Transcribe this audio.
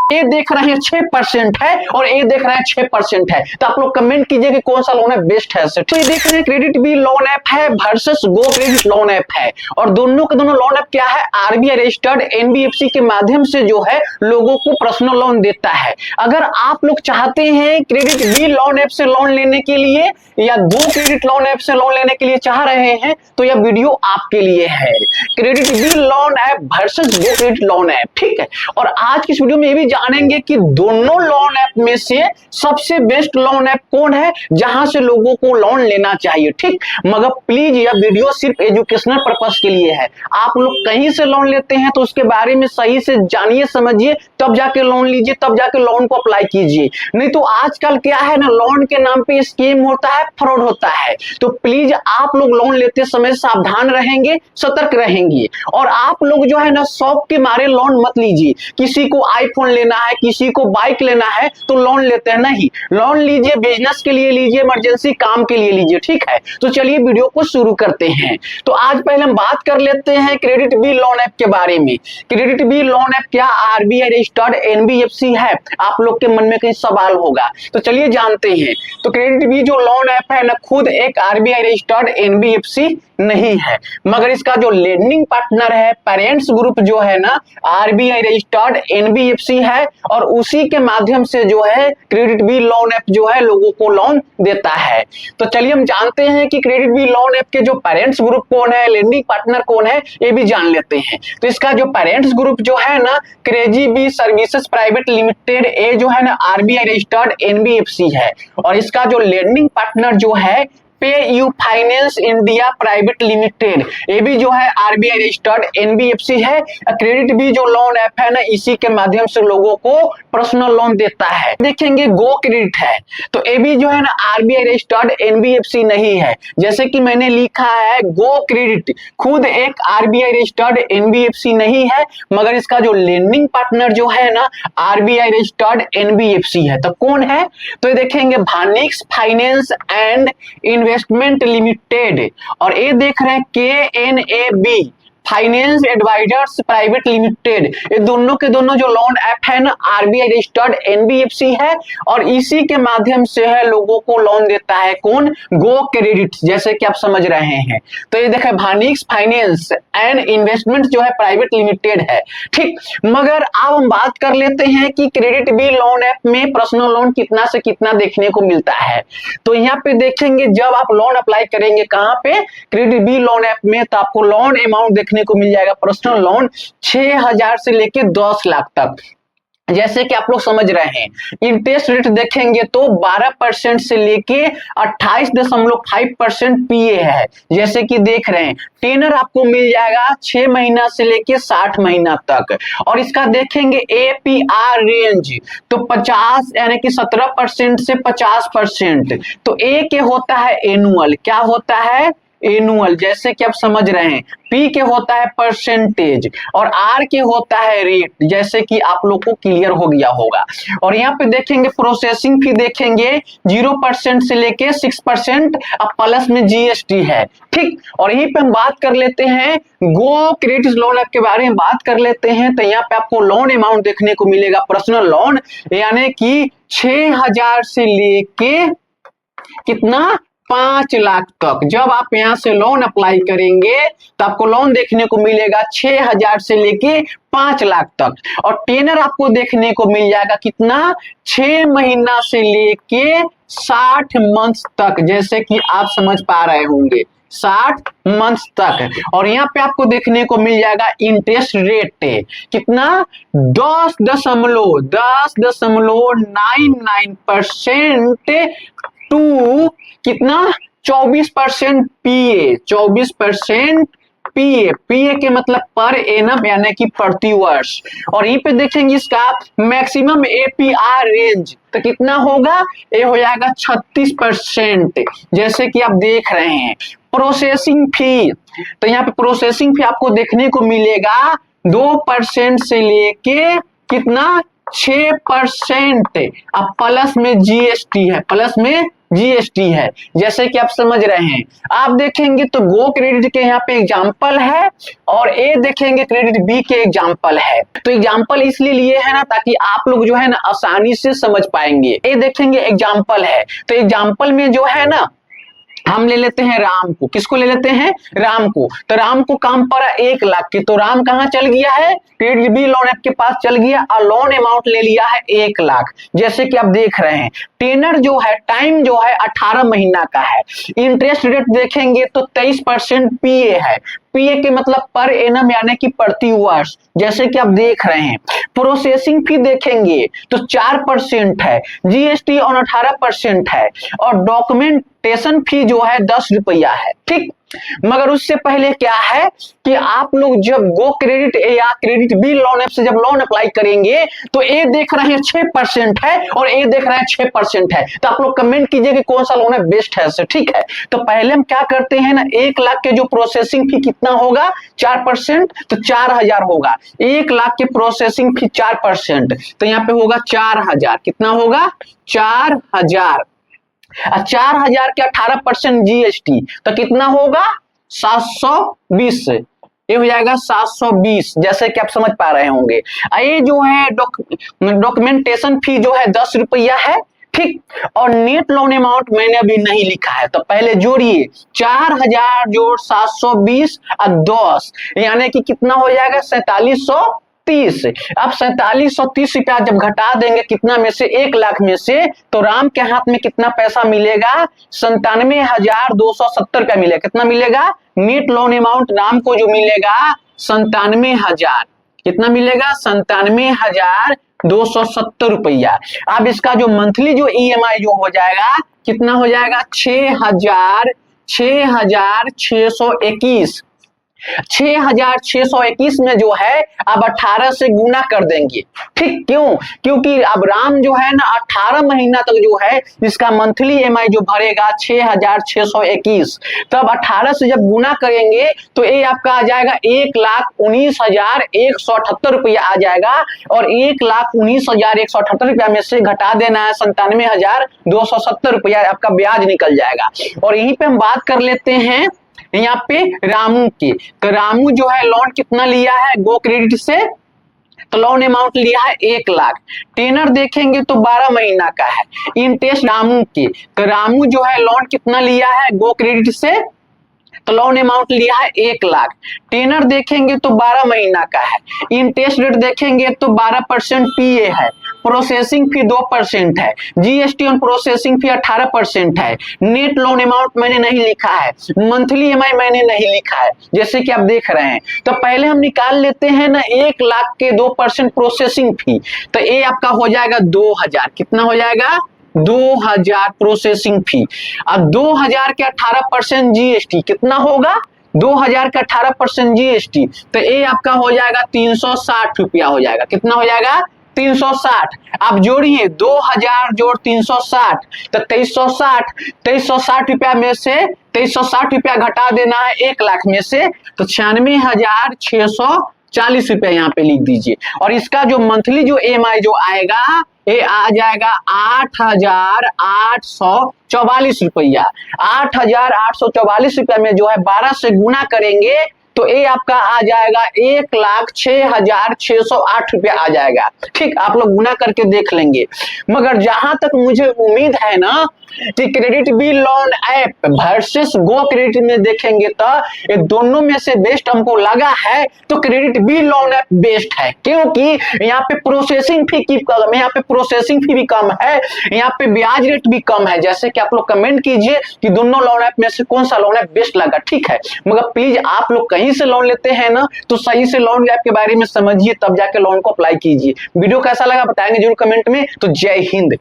ए देख रहे हैं 6% है और ए देख रहे हैं 6% है। तो आप लोग कमेंट कीजिए कि कौन सा लोन ऐप बेस्ट है। तो ये देख रहे हैं क्रेडिट बी लोन ऐप है versus go credit loan app है, और दोनों के दोनों लोन ऐप क्या है, आरबीआई रजिस्टर्ड एनबीएफसी के माध्यम से जो है लोगों को पर्सनल लोन देता है। अगर आप लोग चाहते हैं क्रेडिट बी लोन ऐप से लोन लेने के लिए या गो क्रेडिट लोन ऐप से लोन लेने के लिए चाह रहे हैं तो यह वीडियो आपके लिए है। KreditBee loan app versus go credit loan app, ठीक है। और आज की इस वीडियो में ये भी जानेंगे कि दोनों लोन ऐप में से सबसे बेस्ट लोन ऐप कौन है जहां से लोगों को लोन लेना चाहिए, ठीक। मगर प्लीज यह वीडियो सिर्फ एजुकेशनल पर्पस के लिए है। आप लोग कहीं से लोन लेते हैं तो उसके बारे में सही से जानिए समझिए, तब जाके लोन लीजिए, तब जाके लोन को अप्लाई कीजिए। नहीं तो आजकल क्या है ना, लोन के नाम पे स्कीम होता है, फ्रॉड होता है। तो प्लीज आप लोग लोन लेते समय सावधान रहेंगे, सतर्क रहेंगे। और आप लोग जो है ना शौक के मारे लोन मत लीजिए। किसी को आईफोन लेना है, किसी को बाइक लेना है तो लोन लेते हैं, नहीं। लोन लीजिए बिजनेस के लिए लीजिए, इमरजेंसी काम के लिए लीजिए, ठीक है। तो चलिए वीडियो को शुरू करते हैं। तो आज पहले हम बात कर लेते हैं क्रेडिट बी लोन ऐप के बारे में। क्रेडिट बी लोन ऐप क्या आरबीआई रजिस्टर्ड एनबीएफसी है? आप लोग के मन में कहीं सवाल होगा, तो चलिए जानते हैं। तो क्रेडिट बी जो लोन ऐप है ना, खुद एक आरबीआई रजिस्टर्ड एनबीएफसी नहीं है, मगर इसका जो लेंडिंग पार्टनर है, पेरेंट्स ग्रुप जो है ना, आरबीआई रजिस्टर्ड एनबीएफसी है, और उसी के माध्यम से जो है क्रेडिट बी लोन ऐप जो है लोगों को लोन देता है। तो चलिए हम जानते हैं कि क्रेडिट बी लोन ऐप के जो पेरेंट्स ग्रुप कौन है, लेंडिंग पार्टनर कौन है, ये भी जान लेते हैं। तो इसका जो पेरेंट्स ग्रुप जो है ना, Krazybee services private limited, ये जो है ना आरबीआई रजिस्टर्ड एनबीएफसी है, और इसका जो लेंडिंग पार्टनर जो है पे you finance India private limited, ये भी जो है आरबीआई रजिस्टर्ड एनबीएफसी है। क्रेडिट बी जो लोन ऐप है ना, इसी के माध्यम से लोगों को पर्सनल लोन देता है। देखेंगे गो क्रेडिट है, तो ये भी जो है ना आरबीआई रजिस्टर्ड एनबीएफसी नहीं है। जैसे कि मैंने लिखा है गो क्रेडिट खुद एक आरबीआई रजिस्टर्ड एनबीएफसी नहीं है, मगर इसका जो लेंडिंग पार्टनर जो है ना आरबीआई रजिस्टर्ड एनबीएफसी है। तो कौन है? तो ये देखेंगे भानिक्स फाइनेंस एंड इन्वेस्टमेंट लिमिटेड, और ये देख रहे हैं केएनएबी फाइनेंस एडवाइजर्स प्राइवेट लिमिटेड। ये दोनों के दोनों जो लोन ऐप है ना आरबीआई रजिस्टर्ड एनबीएफसी है, और इसी के माध्यम से है लोगों को लोन देता है कौन? गो क्रेडिट, जैसे कि आप समझ रहे हैं। तो ये देखें भानिक्स फाइनेंस एंड इन्वेस्टमेंट जो है प्राइवेट लिमिटेड है, ठीक। मगर अब हम बात कर लेते हैं कि क्रेडिट बी लोन ऐप में पर्सनल लोन कितना से कितना देखने को मिलता है। तो यहाँ पे देखेंगे जब आप लोन अप्लाई करेंगे कहाँ पे, क्रेडिट बी लोन ऐप में, तो आपको लोन अमाउंट देखने को मिल जाएगा पर्सनल लोन 6,000 से लेके 10 लाख तक। जैसे कि आप लोग समझ रहे हैं, इंटरेस्ट रेट देखेंगे तो 12% से लेके 28.5% पीए है। जैसे कि देख रहे हैं टेनर आपको मिल जाएगा 6 महीना से लेके 60 महीना तक। और इसका देखेंगे एपीआर रेंज तो 50 यानी कि 17% से 50%। तो ए के होता है एनुअल, क्या होता है? एनुअल, जैसे कि आप समझ रहे हैं। पी के होता है परसेंटेज, और आर के होता है रेट, जैसे कि आप लोग को क्लियर हो गया होगा। और यहाँ पे देखेंगे प्रोसेसिंग फी देखेंगे 0% से लेके 6%, अब प्लस में जीएसटी है, ठीक। और यहीं पे हम बात कर लेते हैं गो क्रेडिट लोन ऐप के बारे में बात कर लेते हैं। तो यहाँ पे आपको लोन अमाउंट देखने को मिलेगा पर्सनल लोन, यानी कि 6,000 से लेके कितना 5 लाख तक। जब आप यहां से लोन अप्लाई करेंगे तो आपको लोन देखने को मिलेगा 6,000 से लेके 5 लाख तक। और टेनर आपको देखने को मिल जाएगा कितना? 6 महीना से लेके 60 मंथ तक, जैसे कि आप समझ पा रहे होंगे 60 मंथ तक। और यहाँ पे आपको देखने को मिल जाएगा इंटरेस्ट रेट कितना? 10.99% टू कितना? 24% पीए, 24% पीए। पीए के मतलब पर एनम यानी कि प्रति वर्ष। और यहीं पे देखेंगे इसका मैक्सिमम एपीआर रेंज तो कितना होगा? ये हो जाएगा 36%, जैसे कि आप देख रहे हैं। प्रोसेसिंग फी, तो यहाँ पे प्रोसेसिंग फी आपको देखने को मिलेगा 2% से लेके कितना? 6%। अब प्लस में जीएसटी है, प्लस में जीएसटी है, जैसे कि आप समझ रहे हैं। आप देखेंगे तो गो क्रेडिट के यहाँ पे एग्जाम्पल है और ए देखेंगे क्रेडिट बी के एग्जाम्पल है। तो एग्जाम्पल इसलिए लिए है ना ताकि आप लोग जो है ना आसानी से समझ पाएंगे। ए देखेंगे एग्जाम्पल है, तो एग्जाम्पल में जो है ना हम ले लेते हैं राम को। किसको ले लेते हैं? राम को। तो राम को काम पड़ा 1 लाख की, तो राम कहां चल गया है? क्रेडिट बी लोन ऐप के पास चल गया और लोन अमाउंट ले लिया है 1 लाख, जैसे कि आप देख रहे हैं। टेनर जो है, टाइम जो है 18 महीना का है। इंटरेस्ट रेट देखेंगे तो 23% पीए है। पीए के मतलब पर एनम यानी कि प्रति वर्ष, जैसे कि आप देख रहे हैं। प्रोसेसिंग फी देखेंगे तो 4% है, जीएसटी और 18% है और डॉक्यूमेंटेशन फी जो है 10 रुपया है। ठीक, मगर उससे पहले क्या है कि आप लोग जब गो क्रेडिट ए या क्रेडिट बी लोन ऐप से जब लोन अप्लाई करेंगे तो ए देख रहे हैं 6% है और ए देख रहे हैं 6% है। तो आप लोग कमेंट कीजिए कि कौन सा लोन है बेस्ट है। ठीक है, तो पहले हम क्या करते हैं ना, 1 लाख के जो प्रोसेसिंग फी कितना होगा? 4%, तो 4000 होगा। 1 लाख के प्रोसेसिंग फी 4%, तो यहाँ पे होगा 4000। कितना होगा? 4000। 4000 के 18% जीएसटी, तो कितना होगा? 720। ये हो जाएगा 720, जैसे कि आप समझ पा रहे होंगे। ये जो है डॉक्यूमेंटेशन फी जो है 10 रुपया है। ठीक, और नेट लोन अमाउंट मैंने अभी नहीं लिखा है, तो पहले जोड़िए 4000 जोड़ 720 और 10, यानी कि कितना हो जाएगा? 4730। अब 4730 रुपया जब घटा देंगे कितना में से? 1 लाख में से, तो राम के हाथ में कितना पैसा मिलेगा? 97,270 रुपया मिलेगा। कितना मिलेगा? नेट लोन अमाउंट राम को जो मिलेगा 97,000। कितना मिलेगा? 97,270 रुपया। अब इसका जो मंथली जो ईएमआई जो हो जाएगा कितना हो जाएगा? 6,621। 6,621 में जो है अब 18 से गुना कर देंगे। ठीक, क्यों? क्योंकि अब राम जो है ना 18 महीना तक जो है इसका मंथली ईएमआई जो भरेगा 6,621, तब 18 से जब गुना करेंगे तो ये आपका आ जाएगा 1,19,178 रुपया आ जाएगा। और 1,19,178 रुपया में से घटा देना है 97,270 रुपया, आपका ब्याज निकल जाएगा। और यहीं पे हम बात कर लेते हैं यहाँ पे रामू की। तो रामू जो है लोन कितना लिया है गो क्रेडिट से? तो लोन अमाउंट लिया है 1 लाख। टेनर देखेंगे तो 12 महीना का है। इंटरेस्ट रामू की, तो रामू जो है लोन कितना लिया है गो क्रेडिट से? तो लोन अमाउंट लिया है 1 लाख। टेनर देखेंगे तो 12 महीना का है। इंटरेस्ट रेट देखेंगे तो 12% पीए है। प्रोसेसिंग फी 2% है। जीएसटी और प्रोसेसिंग फी 18% है। नेट लोन अमाउंट मैंने नहीं लिखा है। मंथली ईएमआई मैंने नहीं लिखा है, जैसे कि आप देख रहे हैं। तो पहले हम निकाल लेते हैं ना 1 लाख के 2% प्रोसेसिंग फी, तो ये आपका हो जाएगा 2000। कितना हो जाएगा? 2000 प्रोसेसिंग फी। अब 2000 के 18% जीएसटी कितना होगा? 2000 का 18% जीएसटी, तो ये आपका हो जाएगा 360 रुपया हो जाएगा। कितना हो जाएगा? 360। आप जोड़िए 2000 जोड़ 360, तो 2360 रुपया में से 2360 रुपया घटा देना है 1 लाख में से, तो 96,640 रुपया यहाँ पे लिख दीजिए। और इसका जो मंथली जो ईएमआई जो आएगा ये आ जाएगा 8,844 रुपया। 8,844 रुपया में जो है 12 से गुना करेंगे तो ये आपका आ जाएगा 1,06,608 रुपया आ जाएगा। ठीक, आप लोग गुना करके देख लेंगे। मगर जहां तक मुझे उम्मीद है ना कि KreditBee loan app versus go credit में देखेंगे तो ये दोनों में से बेस्ट हमको लगा है तो KreditBee loan app best है, क्योंकि यहाँ पे प्रोसेसिंग फी की कम, यहाँ पे प्रोसेसिंग फी भी कम है, यहाँ पे ब्याज रेट भी कम है। जैसे कि आप लोग कमेंट कीजिए कि दोनों लोन ऐप में से कौन सा लोन ऐप बेस्ट लगा। ठीक है, मगर प्लीज आप लोग कहीं से लोन लेते हैं ना तो सही से लोन ऐप के बारे में समझिए, तब जाके लोन को अप्लाई कीजिए। वीडियो कैसा लगा बताएंगे जरूर कमेंट में। तो जय हिंद।